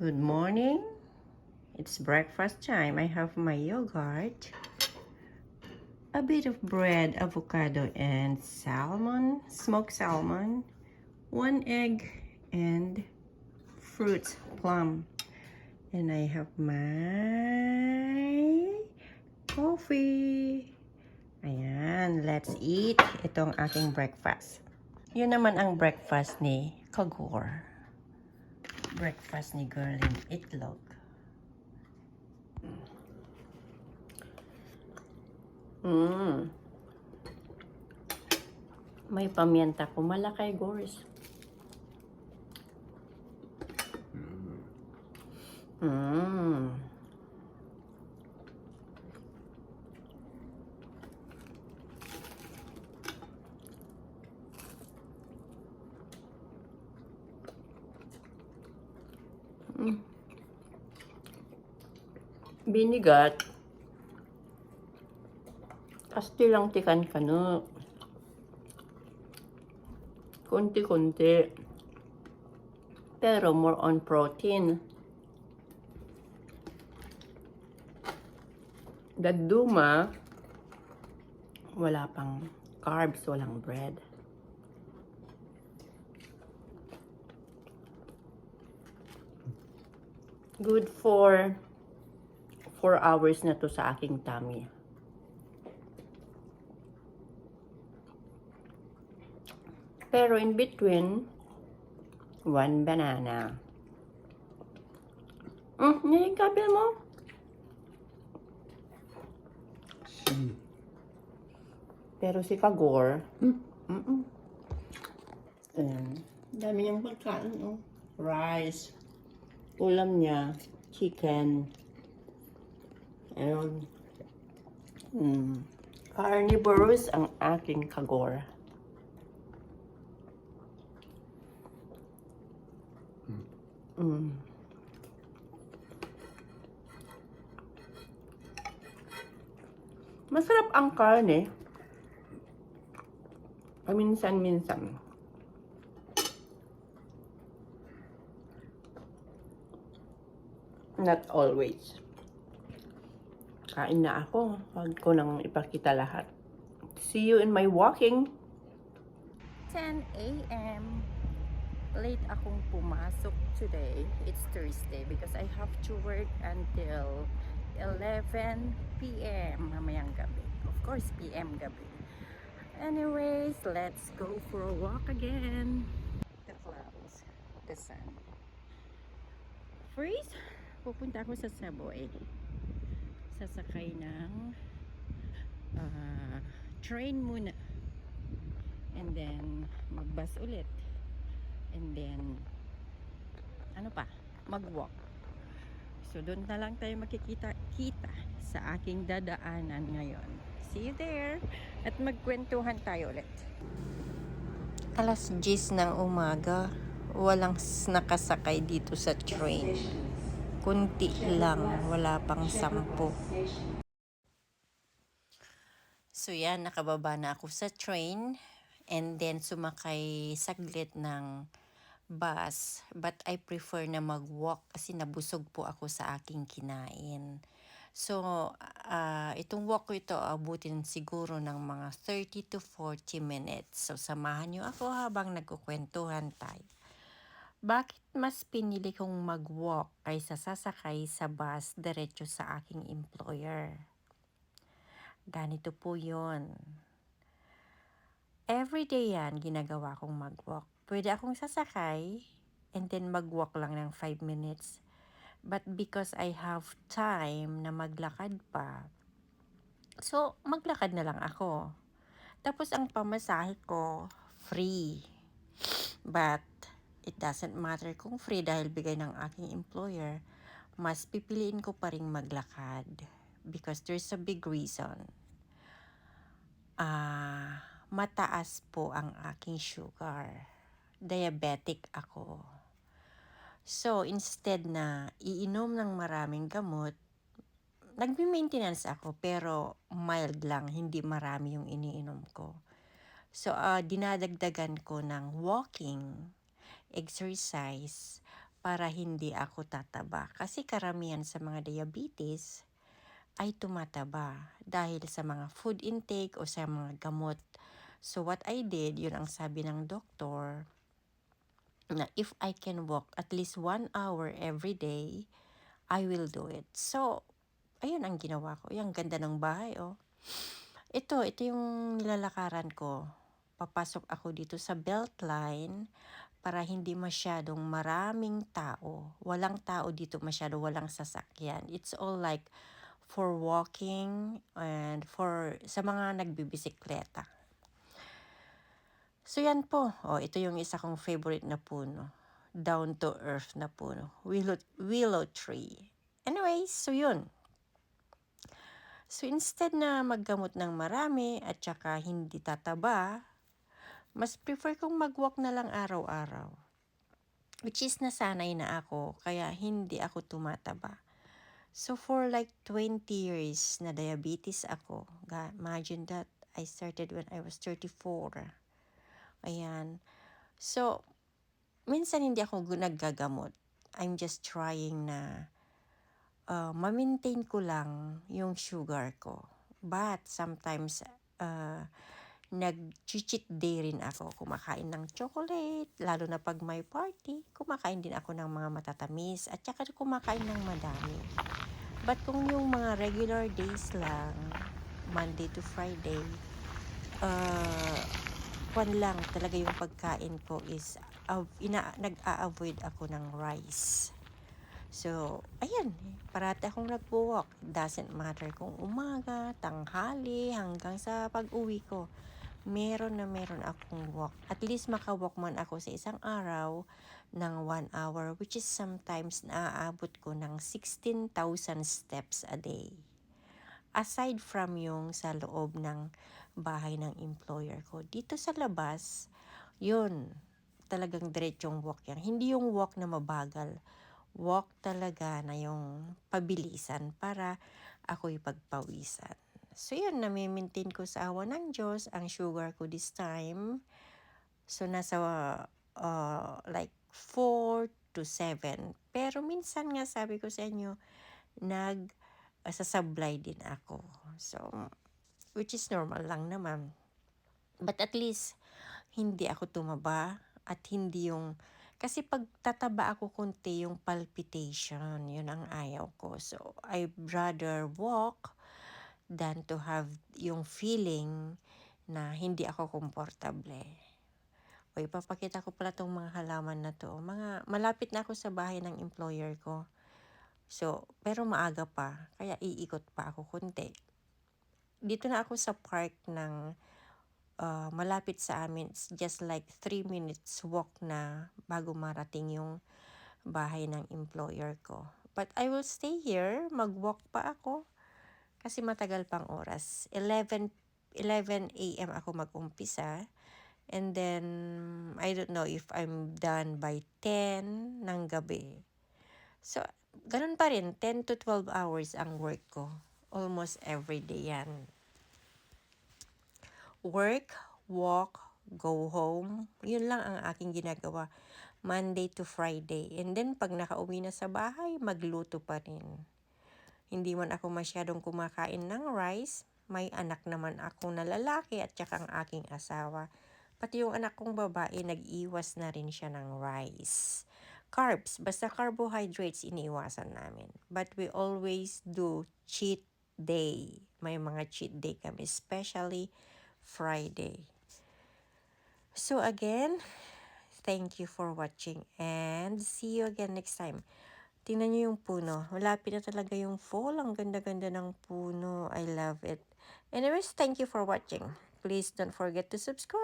Good morning. It's breakfast time. I have my yogurt, a bit of bread, avocado, and salmon, smoked salmon, one egg, and fruit plum. And I have my coffee. Ayan, let's eat. Ito ang aking breakfast. Yun naman ang breakfast ni Kagor. Breakfast ni Girling Itlog. May pamienta ko. Malakay, Gors. Binigat. Asti lang tikan ka no. Kunti-kunti. Pero more on protein. Daduma, wala pang carbs, walang bread. Good for 4 hours na to sa aking tummy. Pero in between, 1 banana. Nilingkapil mo? Pero si Kagor, dami niyang pagkain, oh. Rice, ulam niya, chicken, and carnivorous ang aking Kagor. Masarap ang karne. Paminsan-minsan. Not always. Kain na ako. Huwag ko nang ipakita lahat. See you in my walking. 10 a.m. Late akong pumasok today. It's Thursday because I have to work until 11 p.m. mamayang gabi. Of course, p.m. gabi. Anyways, let's go for a walk again. The clouds, the sun. First, pupunta ako sa subway. Sasakay ng train muna. And then, mag-bus ulit. And then, ano pa? Mag-walk. So, doon na lang tayo makikita-kita sa aking dadaanan ngayon. See you there! At magkwentuhan tayo ulit. Alas 10 ng umaga, walang nakasakay dito sa train. Kunti lang, wala pang 10. So yan, nakababa na ako sa train. And then sumakay saglit ng bus. But I prefer na mag-walk kasi nabusog po ako sa aking kinain. So, itong walk ko ito, abutin siguro ng mga 30 to 40 minutes. So, samahan nyo ako habang nagkukwentuhan tayo. Bakit mas pinili kong mag-walk kaysa sasakay sa bus diretso sa aking employer? Ganito po yun. Everyday yan, ginagawa kong mag-walk. Pwede akong sasakay and then mag-walk lang ng 5 minutes. But because I have time na maglakad pa, so maglakad na lang ako. Tapos ang pamasahe ko, free. But it doesn't matter kung free dahil bigay ng aking employer, mas pipiliin ko pa rin maglakad. Because there's a big reason. Mataas po ang aking sugar. Diabetic ako. So, instead na iinom ng maraming gamot, nagbi-maintenance ako pero mild lang, hindi marami yung iniinom ko. So, dinadagdagan ko ng walking, exercise, para hindi ako tataba. Kasi karamihan sa mga diabetes ay tumataba dahil sa mga food intake o sa mga gamot. So what I did, yun ang sabi ng doktor, na if I can walk at least 1 hour every day, I will do it. So, ayun ang ginawa ko. Yung ganda ng bahay, oh. Ito yung nilalakaran ko. Papasok ako dito sa Beltline para hindi masyadong maraming tao. Walang tao dito masyado, walang sasakyan. It's all like for walking and for sa mga nagbibisikleta. So yan po. Oh, ito yung isa kong favorite na puno. Down to earth na puno. Willow tree. Anyways, so yun. So instead na maggamot ng marami at saka hindi tataba, mas prefer kong mag-walk na lang araw-araw. Which is nasanay na ako, kaya hindi ako tumataba. So for like 20 years na diabetes ako, imagine that, I started when I was 34. Ayan. So, minsan hindi ako naggagamot. I'm just trying na ma-maintain ko lang yung sugar ko. But sometimes, nag-cheat day rin ako. Kumakain ng chocolate, lalo na pag may party. Kumakain din ako ng mga matatamis at saka kumakain ng madami. But kung yung mga regular days lang, Monday to Friday, lang talaga yung pagkain ko is nag-a-avoid ako ng rice. So, ayan, parati akong nagwo-walk. Doesn't matter kung umaga, tanghali, hanggang sa pag-uwi ko. Meron akong walk. At least maka-walk man ako sa isang araw ng 1 hour, which is sometimes naaabot ko ng 16,000 steps a day. Aside from yung sa loob ng bahay ng employer ko, dito sa labas, yun, talagang diretsong walk yan. Hindi yung walk na mabagal. Walk talaga na yung pabilisan para ako'y pagpawisan. So yun, nami-maintain ko sa awa ng Diyos ang sugar ko this time. So nasa like 4 to 7. Pero minsan nga sabi ko sa inyo, sasablay din ako. So, which is normal lang naman. But at least, hindi ako tumaba at hindi yung, kasi pag tataba ako konti yung palpitation, yun ang ayaw ko. So, I'd rather walk than to have yung feeling na hindi ako komportable. O ipapakita ko pala tong mga halaman na to. Malapit na ako sa bahay ng employer ko. So, pero maaga pa, kaya iikot pa ako konti. Dito na ako sa park ng malapit sa amin. It's just like 3 minutes walk na bago marating yung bahay ng employer ko. But I will stay here, mag-walk pa ako kasi matagal pang oras. 11 a.m. ako mag-umpisa. And then, I don't know if I'm done by 10 ng gabi. So, ganun pa rin, 10 to 12 hours ang work ko. Almost every day yan. Work, walk, go home. Yun lang ang aking ginagawa. Monday to Friday. And then, pag nakauwi na sa bahay, magluto pa rin. Hindi man ako masyadong kumakain ng rice. May anak naman ako na lalaki at saka ang aking asawa. Pati yung anak kong babae, nag-iwas na rin siya ng rice. Carbs, basta carbohydrates, iniiwasan namin. But we always do cheat day. May mga cheat day kami, especially Friday. So again, thank you for watching and see you again next time. Tingnan nyo yung puno. Malapit na talaga yung fall. Ang ganda-ganda ng puno. I love it. Anyways, thank you for watching. Please don't forget to subscribe.